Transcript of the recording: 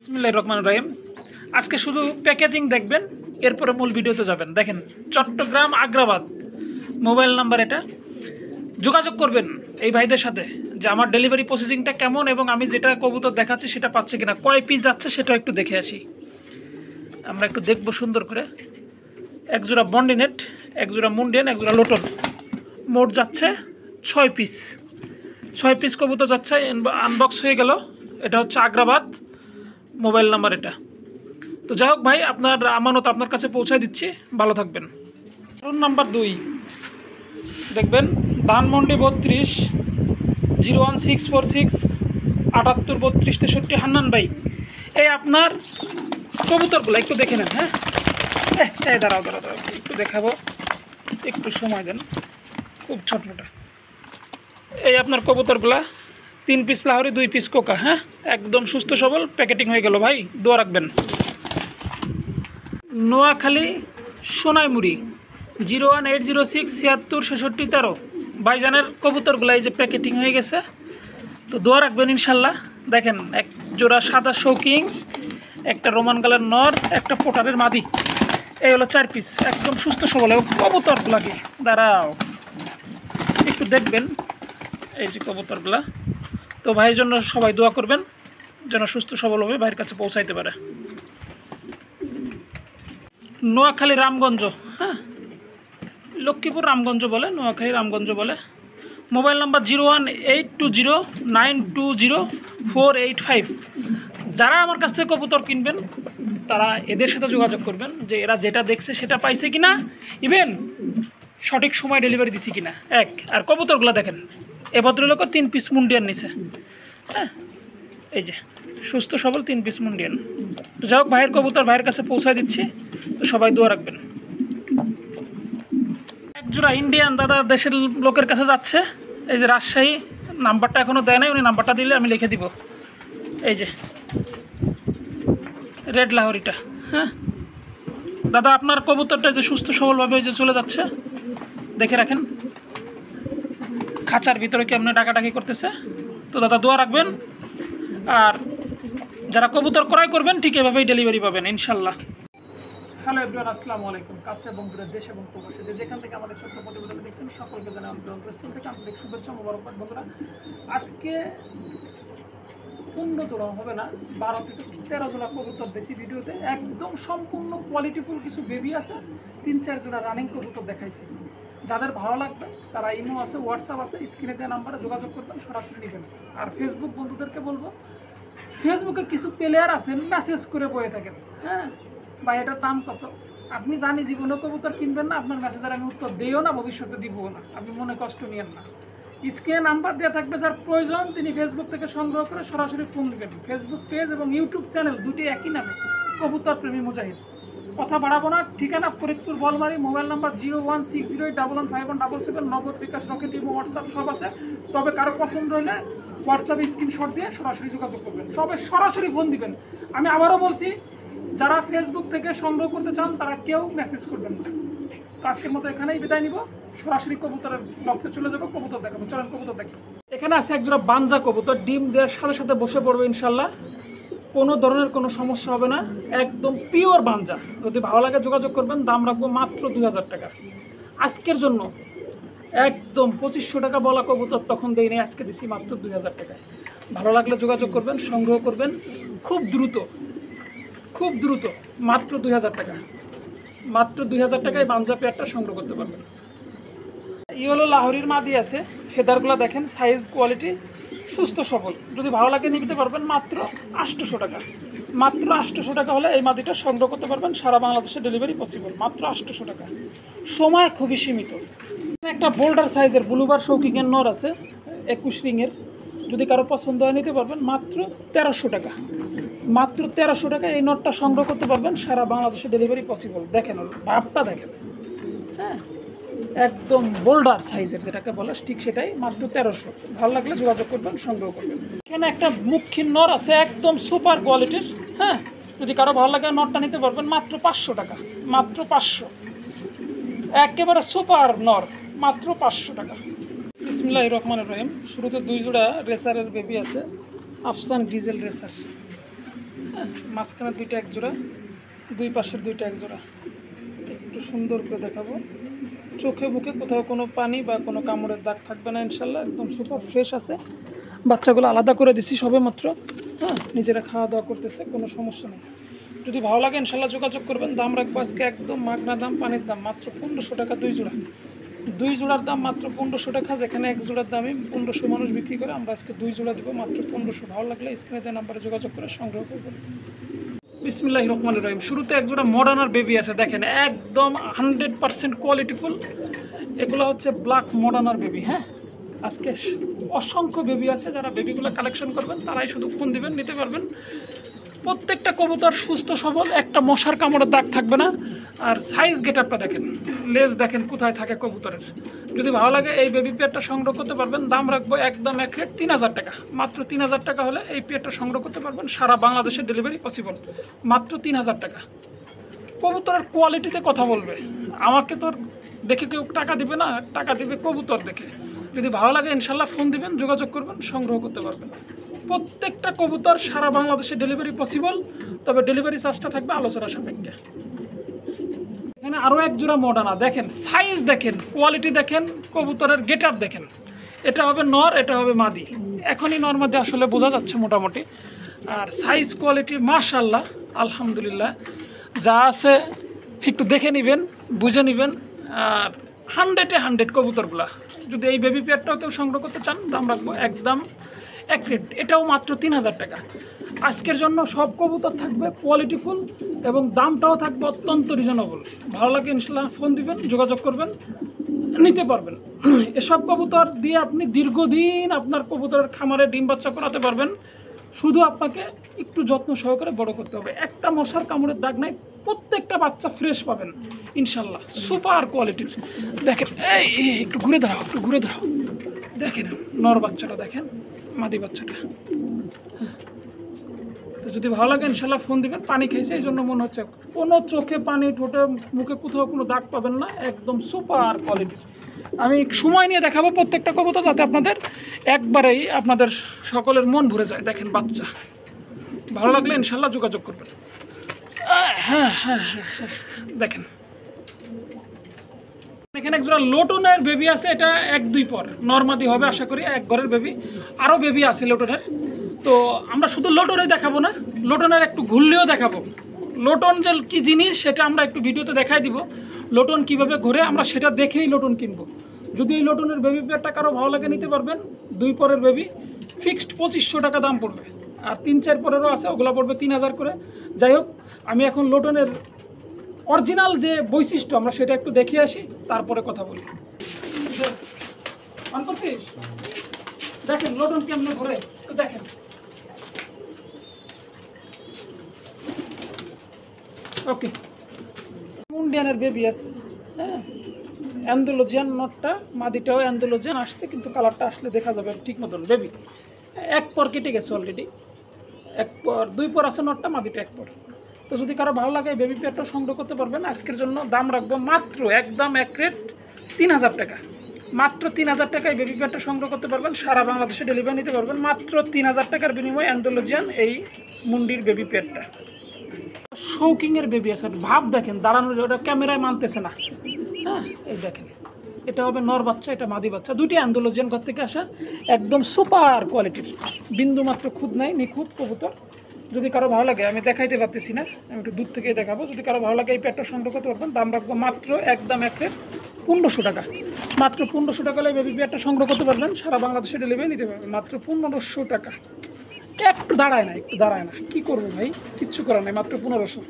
বিসমিল্লাহির রহমানির রহিম। আজকে শুধু প্যাকেজিং দেখবেন, এরপরে মূল ভিডিওতে যাবেন। দেখেন, চট্টগ্রাম আগ্রাবাদ মোবাইল নাম্বার, এটা যোগাযোগ করবেন এই ভাইদের সাথে যে আমার ডেলিভারি প্রসেসিংটা কেমন এবং আমি যেটা কবুতর দেখাচ্ছি সেটা পাচ্ছে কিনা, কয় পিস যাচ্ছে সেটা একটু দেখে আসি। আমরা একটু দেখবো সুন্দর করে। একজোড়া বন্ডিনেট, একজোড়া মুন্ডিয়ান, একজোড়া লোটন, মোট যাচ্ছে 6 পিস। 6 পিস কবুতর যাচ্ছে, আনবক্স হয়ে গেল। এটা হচ্ছে আগ্রাবাদ মোবাইল নাম্বার এটা। তো যাই হোক ভাই, আপনার আমানত আপনার কাছে পৌঁছায় দিচ্ছি, ভালো থাকবেন। ফোন নাম্বার 2 দেখবেন, ধানমন্ডি 32 01646 78 32 63 হান্নান ভাই। এই আপনার কবুতরগুলো একটু দেখে নেন। হ্যাঁ দাঁড়াও একটু দেখাবো, একটু সময় দেন, খুব ছোটমোটা। এই আপনার কবুতরগুলা 3 পিস লাহোরি, 2 পিস কোকা। হ্যাঁ, একদম সুস্থ সবল প্যাকেটিং হয়ে গেল ভাই, দোয়া রাখবেন। নোয়াখালী সোনাইমুড়ি 01806 76 66 13 ভাইজানের কবুতরগুলো এই যে প্যাকেটিং হয়ে গেছে, তো দোয়া রাখবেন ইনশাল্লাহ। দেখেন, এক জোড়া সাদা শৌকিং, একটা রোমান গালের নর, একটা পোটারের মাদি। এই হলো 4 পিস, একদম সুস্থ সবল। এবং কবুতরগুলাকে দাঁড়াও একটু দেখবেন, এই যে কবুতরগুলা। তো ভাইয়ের জন্য সবাই দোয়া করবেন যেন সুস্থ সবলভাবে ভাইয়ের কাছে পৌঁছাইতে পারে। নোয়াখালী রামগঞ্জ, হ্যাঁ, লক্ষ্মীপুর রামগঞ্জ বলে, নোয়াখালী রামগঞ্জ বলে। Mobile number 01820920485। যারা আমার কাছ থেকে কবুতর কিনবেন তারা এদের সাথে যোগাযোগ করবেন যে এরা যেটা দেখছে সেটা পাইছে কিনা, ইভেন সঠিক সময় ডেলিভারি দিছি কিনা। আর কবুতরগুলো দেখেন, এ ভদ্রলোক 3 পিস মুন্ডিয়ান নিছে। হ্যাঁ, এই যে সুস্থ সবল 3 পিস মুন্ডিয়ান। তো যাই হোক, ভাইয়ের কবুতর ভাইয়ের কাছে পৌঁছায় দিচ্ছি, তো সবাই দোয়া রাখবেন। একজোড়া ইন্ডিয়ান দাদা দেশের লোকের কাছে যাচ্ছে, এই যে রাজশাহী। নাম্বারটা এখনও দেয় নাই, উনি নাম্বারটা দিলে আমি লিখে দিব। এই যে রেড লাহোরিটা। হ্যাঁ দাদা, আপনার কবুতরটা যে সুস্থ সবলভাবে এই যে চলে যাচ্ছে, দেখে রাখেন। খাঁচার ভিতরে কেমন ডাকাডাকি করতেছে, তো দাদা দোয়া রাখবেন। আর যারা কবুতর ক্রয় করবেন ঠিক এভাবেই ডেলিভারি পাবেন ইনশাল্লাহ। হ্যালো এভরিওয়ান, আসসালামু আলাইকুম। কাছে এবং দূরের দেশ এবং প্রবাসে যেখান থেকে আমাদের ছোট্ট প্রতিবেদন দেখছেন, সকলকে জানাই অন্তরস্থল থেকে আন্তরিক শুভেচ্ছা মোবারকবাদ। বন্ধুরা, আজকে 15 জোড়া হবে না, 12 থেকে 13 জোড়া কবুতর দেখি ভিডিওতে। একদম সম্পূর্ণ কোয়ালিটিফুল কিছু বেবি আছে, 3-4 জোড়া রানিং কবুতর দেখাইছি। যাদের ভালো লাগবে তারা ইমো আছে, হোয়াটসঅ্যাপ আছে, স্ক্রিনে দেওয়া নাম্বারে যোগাযোগ করবেন, সরাসরি নেবেন। আর ফেসবুক বন্ধুদেরকে বলবো, ফেসবুকে কিছু প্লেয়ার আছেন মেসেজ করে বয়ে থাকেন, হ্যাঁ ভাই এটার দাম কত। আপনি জানি জীবনে কবুতর কিনবেন না, আপনার মেসেজের আমি উত্তর দিও না, ভবিষ্যতে দিবও না, আপনি মনে কষ্ট নিয়েন না। স্ক্রিনে নাম্বার দেওয়া থাকবে, যার প্রয়োজন তিনি ফেসবুক থেকে সংগ্রহ করে সরাসরি ফোন দেবেন। ফেসবুক পেজ এবং ইউটিউব চ্যানেল দুটি একই নামে, কবুতর প্রেমী মুজাহিদ। কথা বাড়াবো না, ঠিকানা ফরিদপুর বলমারি, মোবাইল নাম্বার 01608115177, নগদ বিকাশ, রকেট, ইমো, হোয়াটসঅ্যাপ সব আছে। তবে কারো পছন্দ হলে হোয়াটসঅ্যাপে স্ক্রিনশট দিয়ে সরাসরি যোগাযোগ করবেন, সবে সরাসরি ফোন দিবেন। আমি আবারও বলছি, যারা ফেসবুক থেকে সংগ্রহ করতে চান তারা কেউ মেসেজ করবেন না। তো আজকের মতো এখানেই বিদায় নিব, সরাসরি কবুতরের ব্লগতে চলে যাবো, কবুতর দেখাবো। চলেন কবুতর দেখবো। এখানে আছে একজোড়া বানজা কবুতর, ডিম দেওয়ার সাথে সাথে বসে পড়বে ইনশাল্লাহ, কোনো ধরনের কোনো সমস্যা হবে না, একদম পিওর বানজা। যদি ভালো লাগে যোগাযোগ করবেন, দাম রাখবো মাত্র 2000 টাকা আজকের জন্য। একদম 2500 টাকা বলা কবুতর তখন দেই নেই, আজকে দিছি মাত্র 2000 টাকায়। ভালো লাগলে যোগাযোগ করবেন, সংগ্রহ করবেন খুব দ্রুত, মাত্র 2000 টাকা। মাত্র 2000 টাকায় বানজা পেয়ারটা সংগ্রহ করতে পারবেন। হলো লাহোরির মাদি আছে, ফেদারগুলো দেখেন, সাইজ কোয়ালিটি সুস্থ সবল। যদি ভালো লাগে নিতে পারবেন মাত্র 800 টাকা। মাত্র 800 টাকা হলে এই মাদিটা সংগ্রহ করতে পারবেন, সারা বাংলাদেশে ডেলিভারি পসিবল, মাত্র 800 টাকা। সময় খুবই সীমিত। একটা বোল্ডার সাইজের ব্লুবার শৌকিংয়ের নর আছে 21 রিংয়ের, যদি কারো পছন্দ হয় নিতে পারবেন মাত্র 1300 টাকা। মাত্র 1300 টাকা এই নটটা সংগ্রহ করতে পারবেন, সারা বাংলাদেশে ডেলিভারি পসিবল। দেখেন ভাবটা দেখেন, হ্যাঁ একদম বোল্ডার সাইজের যেটাকে বলে ঠিক সেটাই, মাত্র 1300। ভালো লাগলে যোগাযোগ করবেন, সংগ্রহ করবেন। এখানে একটা মুখীন নর আছে একদম সুপার কোয়ালিটির, হ্যাঁ যদি কারো ভালো লাগে নরটা নিতে পারবেন মাত্র 500 টাকা। মাত্র 500, একেবারে সুপার নর, মাত্র 500 টাকা। বিসমিল্লাহির রহমানির রহিম। শুরুতে 2 জোড়া রেসারের বেবি আছে, আফসান ডিজেল রেসার। হ্যাঁ, মাঝখানে দুইটা এক জোড়া, দুই পাশের দুইটা এক জোড়া। একটু সুন্দর করে দেখাবো, চোখে মুখে কোথাও কোনো পানি বা কোনো কামড়ের দাগ থাকবে না ইনশাল্লাহ। একদম সুপার ফ্রেশ আছে। বাচ্চাগুলো আলাদা করে দিছি সবে মাত্র, হ্যাঁ, নিজেরা খাওয়া দাওয়া করতেছে, কোনো সমস্যা নেই। যদি ভালো লাগে ইনশাল্লাহ যোগাযোগ করবেন। দাম রাখবো আজকে একদম মাগনা দাম, পানির দাম মাত্র 1500 টাকা দুই জোড়া। দুই জোড়ার দাম মাত্র 1500 টাকা, যেখানে এক জোড়ার দামই 1500 মানুষ বিক্রি করে, আমরা আজকে দুই জোড়া দেবো মাত্র 1500। ভালো লাগলে স্ক্রিনে দেওয়া নাম্বারে যোগাযোগ করে সংগ্রহ করবেন। বিসমিল্লাহির রহমানির রহিম। শুরুতে এক জোড়া মডার্নার বেবি আছে, দেখেন একদম 100% কোয়ালিটিফুল। এগুলো হচ্ছে ব্ল্যাক মডার্নার বেবি। হ্যাঁ, আজকে অসংখ্য বেবি আছে, যারা বেবিগুলো কালেকশন করবেন তারাই শুধু ফোন দিবেন, নিতে পারবেন। প্রত্যেকটা কবুতর সুস্থ সবল, একটা মশার কামড়ের দাগ থাকবে না। আর সাইজ গেটআপটা দেখেন, লেজ দেখেন কোথায় থাকে কবুতরের। যদি ভালো লাগে এই বেবি পেয়ারটা সংগ্রহ করতে পারবেন। দাম রাখবো একদম এক রেট 3000 টাকা। মাত্র 3000 টাকা হলে এই পেয়ারটা সংগ্রহ করতে পারবেন। সারা বাংলাদেশে ডেলিভারি পসিবল, মাত্র 3000 টাকা। কবুতরের কোয়ালিটিতে কথা বলবে, আমাকে তো দেখে কেউ টাকা দিবে না, টাকা দিবে কবুতর দেখে। যদি ভালো লাগে ইনশাল্লাহ ফোন দিবেন, যোগাযোগ করবেন, সংগ্রহ করতে পারবেন। প্রত্যেকটা কবুতর সারা বাংলাদেশে ডেলিভারি পসিবল, তবে ডেলিভারি চার্জটা থাকবে আলোচনা সাপেক্ষে। এখানে আরও এক জোড়া মডার্না, দেখেন সাইজ দেখেন, কোয়ালিটি দেখেন, কবুতরের গেটআপ দেখেন। এটা হবে নর, এটা হবে মাদি। এখনই নর মাদি আসলে বোঝা যাচ্ছে মোটামুটি। আর সাইজ কোয়ালিটি মাশাআল্লাহ আলহামদুলিল্লাহ, যা আছে একটু দেখে নেবেন, বুঝে নেবেন। আর 100-এ 100 কবুতরগুলা। যদি এই বেবি পেয়ারটাও কেউ সংগ্রহ করতে চান, দাম রাখবো একদম এক রেট, এটাও মাত্র 3000 টাকা। আজকের জন্য সব কবুতর থাকবে কোয়ালিটিফুল এবং দামটাও থাকবে অত্যন্ত রিজনেবল। ভালো লাগে ইনশাল্লাহ ফোন দিবেন, যোগাযোগ করবেন, নিতে পারবেন। এসব কবুতর দিয়ে আপনি দীর্ঘদিন আপনার কবুতরের খামারে ডিম বাচ্চা করাতে পারবেন। শুধু আপনাকে একটু যত্ন সহকারে বড় করতে হবে। একটা মশার কামড়ের দাগ নাই, প্রত্যেকটা বাচ্চা ফ্রেশ পাবেন ইনশাল্লাহ, সুপার কোয়ালিটির। দেখেন এই একটু ঘুরে দাঁড়াও, একটু ঘুরে দাঁড়াও, দেখেন নর বাচ্চাটা, দেখেন মাদি বাচ্চাটা। তো যদি ভালো লাগে ইনশাল্লাহ ফোন দিবেন। পানি খেয়েছে এই জন্য মনে হচ্ছে, কোনো চোখে পানি, ঠোঁটে মুখে কোথাও কোনো দাগ পাবেন না, একদম সুপার কোয়ালিটির। আমি সময় নিয়ে দেখাবো প্রত্যেকটা কবুতর, যাতে আপনাদের একবারেই আপনাদের সকলের মন ভরে যায়। দেখেন বাচ্চা, ভালো লাগলে ইনশাল্লাহ যোগাযোগ করবেন। হ্যাঁ হ্যাঁ হ্যাঁ হ্যাঁ, দেখেন এখানে একজোড়া লোটনের বেবি আছে, এটা 1-2 পর নর্মাদি হবে আশা করি, এক ঘরের বেবি। আরও বেবি আছে লোটনের, তো আমরা শুধু লোটনই দেখাবো না, লোটনের একটু ঘুরলেও দেখাবো। লোটন যে কী জিনিস সেটা আমরা একটু ভিডিওতে দেখাই দিব। লোটন কিভাবে ঘুরে আমরা সেটা দেখেই লোটন কিনবো। যদি এই লোটনের বেবি পেয়ারটা কারো ভালো লাগে নিতে পারবেন। 2 পরের বেবি, ফিক্সড 2500 টাকা দাম পড়বে। আর 3-4 পরেরও আছে, ওগুলো পড়বে 3000 করে। যাই হোক, আমি এখন লোটনের অরিজিনাল যে বৈশিষ্ট্য আমরা সেটা একটু দেখে আসি, তারপরে কথা বলি। দেখেন লোটন কেমনে ঘুরে, তো দেখেন। ওকে, মুন্ডিয়ানের বেবি আছে। হ্যাঁ, অ্যান্ডোলজিয়ান নটটা, মাদিটাও অ্যান্ডোলজিয়ান আসছে, কিন্তু কালারটা আসলে দেখা যাবে ঠিক মতন। বেবি 1 পর কেটে গেছে অলরেডি, 1 পর 2 পর আছে নটটা, মাদিটা 1 পর। তো যদি কারো ভালো লাগে বেবি পেয়ারটা সংগ্রহ করতে পারবেন। আজকের জন্য দাম রাখবো মাত্র একদম এক রেট 3000 টাকা। মাত্র 3000 টাকায় বেবি পেয়ারটা সংগ্রহ করতে পারবেন। সারা বাংলাদেশে ডেলিভারি নিতে পারবেন মাত্র 3000 টাকার বিনিময়ে অ্যান্ডোলজিয়ান এই মুন্ডির বেবি পেয়ারটা। শৌকিংয়ের বেবি আছে, ভাব দেখেন দাঁড়ানোর, ওটা ক্যামেরায় মানতেছে না। হ্যাঁ, এই দেখেন এটা হবে নর বাচ্চা, এটা মাদি বাচ্চা। দুইটি অ্যান্ডোলজিয়ান ঘর থেকে আসা, একদম সুপার কোয়ালিটির, বিন্দু মাত্র খুদ নাই, নিখুঁত কবুতর। যদি কারো ভালো লাগে, আমি দেখাইতে পারতেছি না, আমি একটু দূর থেকেই দেখাবো। যদি কারো ভালো লাগে এই পেয়ারটা সংগ্রহ করতে পারবেন। দাম রাখবো মাত্র একদম এক রেট 1500 টাকা। মাত্র 1500 টাকা হলে বেবি পেয়ারটা সংগ্রহ করতে পারবেন। সারা বাংলাদেশে ডেলিভারি নিতে পারবেন মাত্র 1500 টাকা। একটু দাঁড়ায় না, একটু দাঁড়ায় না, কী করবো ভাই, কিচ্ছু করার নাই, মাত্র 1500।